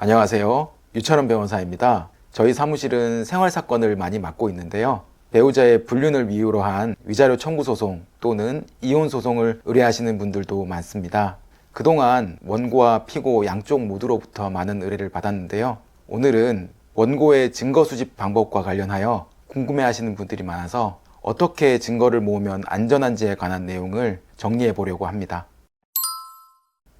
안녕하세요. 유철원 변호사입니다. 저희 사무실은 생활사건을 많이 맡고 있는데요. 배우자의 불륜을 이유로 한 위자료 청구 소송 또는 이혼 소송을 의뢰하시는 분들도 많습니다. 그동안 원고와 피고 양쪽 모두로부터 많은 의뢰를 받았는데요. 오늘은 원고의 증거 수집 방법과 관련하여 궁금해하시는 분들이 많아서 어떻게 증거를 모으면 안전한지에 관한 내용을 정리해 보려고 합니다.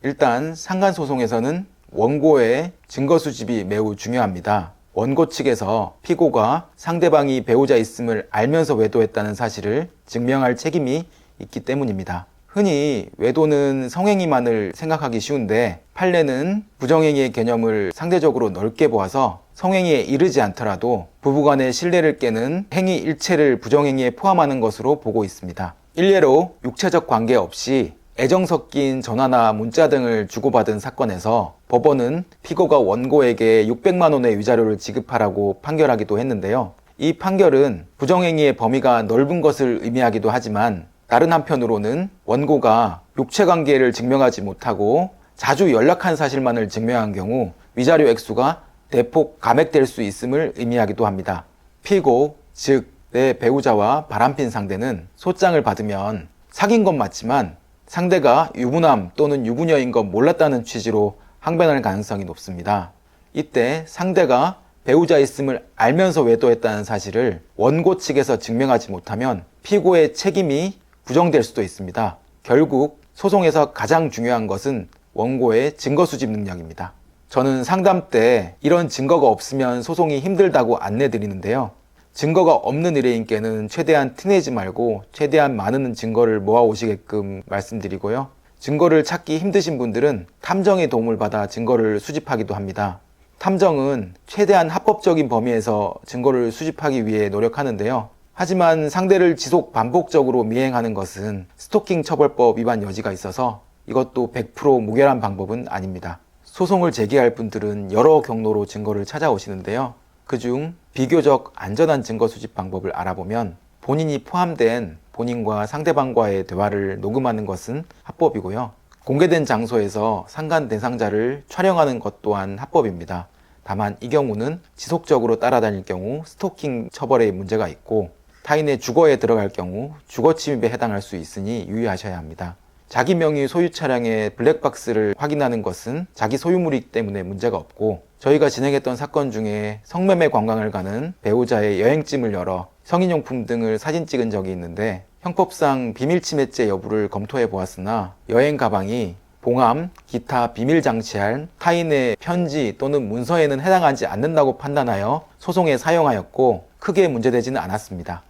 일단 상간소송에서는 원고의 증거 수집이 매우 중요합니다. 원고 측에서 피고가 상대방이 배우자 있음을 알면서 외도했다는 사실을 증명할 책임이 있기 때문입니다. 흔히 외도는 성행위만을 생각하기 쉬운데 판례는 부정행위의 개념을 상대적으로 넓게 보아서 성행위에 이르지 않더라도 부부간의 신뢰를 깨는 행위 일체를 부정행위에 포함하는 것으로 보고 있습니다. 일례로 육체적 관계 없이 애정 섞인 전화나 문자 등을 주고받은 사건에서 법원은 피고가 원고에게 600만 원의 위자료를 지급하라고 판결하기도 했는데요. 이 판결은 부정행위의 범위가 넓은 것을 의미하기도 하지만 다른 한편으로는 원고가 육체관계를 증명하지 못하고 자주 연락한 사실만을 증명한 경우 위자료 액수가 대폭 감액될 수 있음을 의미하기도 합니다. 피고, 즉 내 배우자와 바람핀 상대는 소장을 받으면 사귄 건 맞지만 상대가 유부남 또는 유부녀인 건 몰랐다는 취지로 항변할 가능성이 높습니다. 이때 상대가 배우자 있음을 알면서 외도했다는 사실을 원고 측에서 증명하지 못하면 피고의 책임이 부정될 수도 있습니다. 결국 소송에서 가장 중요한 것은 원고의 증거 수집 능력입니다. 저는 상담 때 이런 증거가 없으면 소송이 힘들다고 안내드리는데요. 증거가 없는 의뢰인께는 최대한 티내지 말고 최대한 많은 증거를 모아오시게끔 말씀드리고요. 증거를 찾기 힘드신 분들은 탐정의 도움을 받아 증거를 수집하기도 합니다. 탐정은 최대한 합법적인 범위에서 증거를 수집하기 위해 노력하는데요. 하지만 상대를 지속 반복적으로 미행하는 것은 스토킹 처벌법 위반 여지가 있어서 이것도 100% 무결한 방법은 아닙니다. 소송을 제기할 분들은 여러 경로로 증거를 찾아오시는데요. 그중 비교적 안전한 증거 수집 방법을 알아보면 본인이 포함된 본인과 상대방과의 대화를 녹음하는 것은 합법이고요. 공개된 장소에서 상간 대상자를 촬영하는 것 또한 합법입니다. 다만 이 경우는 지속적으로 따라다닐 경우 스토킹 처벌에 문제가 있고 타인의 주거에 들어갈 경우 주거 침입에 해당할 수 있으니 유의하셔야 합니다. 자기 명의 소유 차량의 블랙박스를 확인하는 것은 자기 소유물이기 때문에 문제가 없고 저희가 진행했던 사건 중에 성매매 관광을 가는 배우자의 여행짐을 열어 성인용품 등을 사진 찍은 적이 있는데 형법상 비밀침해죄 여부를 검토해 보았으나 여행 가방이 봉함, 기타 비밀 장치할 타인의 편지 또는 문서에는 해당하지 않는다고 판단하여 소송에 사용하였고 크게 문제되지는 않았습니다.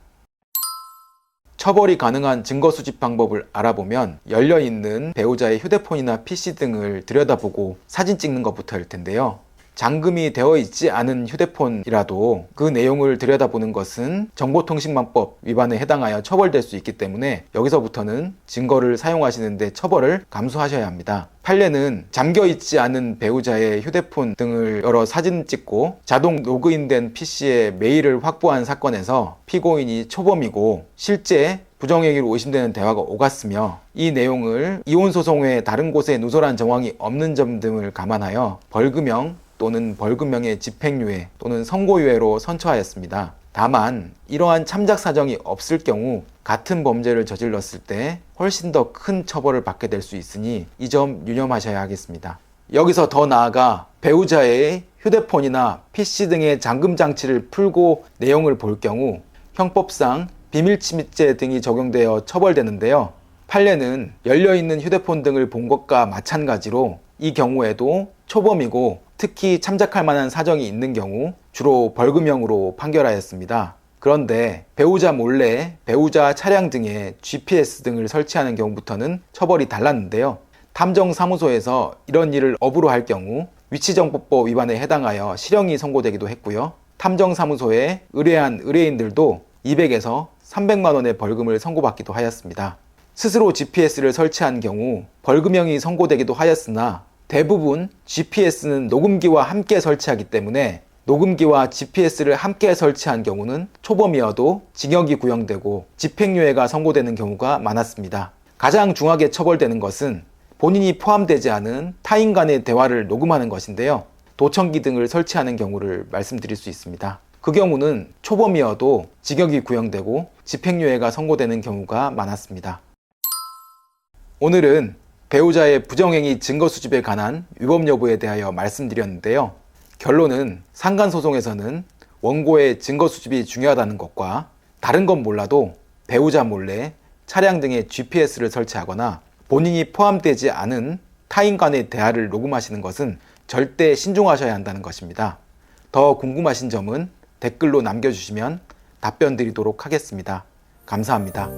처벌이 가능한 증거 수집 방법을 알아보면 열려있는 배우자의 휴대폰이나 PC 등을 들여다보고 사진 찍는 것부터일 텐데요. 잠금이 되어 있지 않은 휴대폰이라도 그 내용을 들여다보는 것은 정보통신망법 위반에 해당하여 처벌될 수 있기 때문에 여기서부터는 증거를 사용하시는데 처벌을 감수하셔야 합니다. 판례는 잠겨있지 않은 배우자의 휴대폰 등을 열어 사진 찍고 자동 로그인된 PC에 메일을 확보한 사건에서 피고인이 초범이고 실제 부정행위로 의심되는 대화가 오갔으며 이 내용을 이혼소송 외 다른 곳에 누설한 정황이 없는 점 등을 감안하여 벌금형 또는 벌금형의 집행유예 또는 선고유예로 선처하였습니다. 다만 이러한 참작 사정이 없을 경우 같은 범죄를 저질렀을 때 훨씬 더 큰 처벌을 받게 될 수 있으니 이 점 유념하셔야 하겠습니다. 여기서 더 나아가 배우자의 휴대폰이나 PC 등의 잠금 장치를 풀고 내용을 볼 경우 형법상 비밀침입죄 등이 적용되어 처벌되는데요. 판례는 열려있는 휴대폰 등을 본 것과 마찬가지로 이 경우에도 초범이고 특히 참작할 만한 사정이 있는 경우 주로 벌금형으로 판결하였습니다. 그런데 배우자 몰래 배우자 차량 등에 GPS 등을 설치하는 경우부터는 처벌이 달랐는데요. 탐정사무소에서 이런 일을 업으로 할 경우 위치정보법 위반에 해당하여 실형이 선고되기도 했고요. 탐정사무소에 의뢰한 의뢰인들도 200에서 300만 원의 벌금을 선고받기도 하였습니다. 스스로 GPS를 설치한 경우 벌금형이 선고되기도 하였으나 대부분 GPS는 녹음기와 함께 설치하기 때문에 녹음기와 GPS를 함께 설치한 경우는 초범이어도 징역이 구형되고 집행유예가 선고되는 경우가 많았습니다. 가장 중하게 처벌되는 것은 본인이 포함되지 않은 타인 간의 대화를 녹음하는 것인데요. 도청기 등을 설치하는 경우를 말씀드릴 수 있습니다. 그 경우는 초범이어도 징역이 구형되고 집행유예가 선고되는 경우가 많았습니다. 오늘은 배우자의 부정행위 증거 수집에 관한 위법 여부에 대하여 말씀드렸는데요. 결론은 상간소송에서는 원고의 증거 수집이 중요하다는 것과 다른 건 몰라도 배우자 몰래 차량 등에 GPS를 설치하거나 본인이 포함되지 않은 타인 간의 대화를 녹음하시는 것은 절대 신중하셔야 한다는 것입니다. 더 궁금하신 점은 댓글로 남겨주시면 답변 드리도록 하겠습니다. 감사합니다.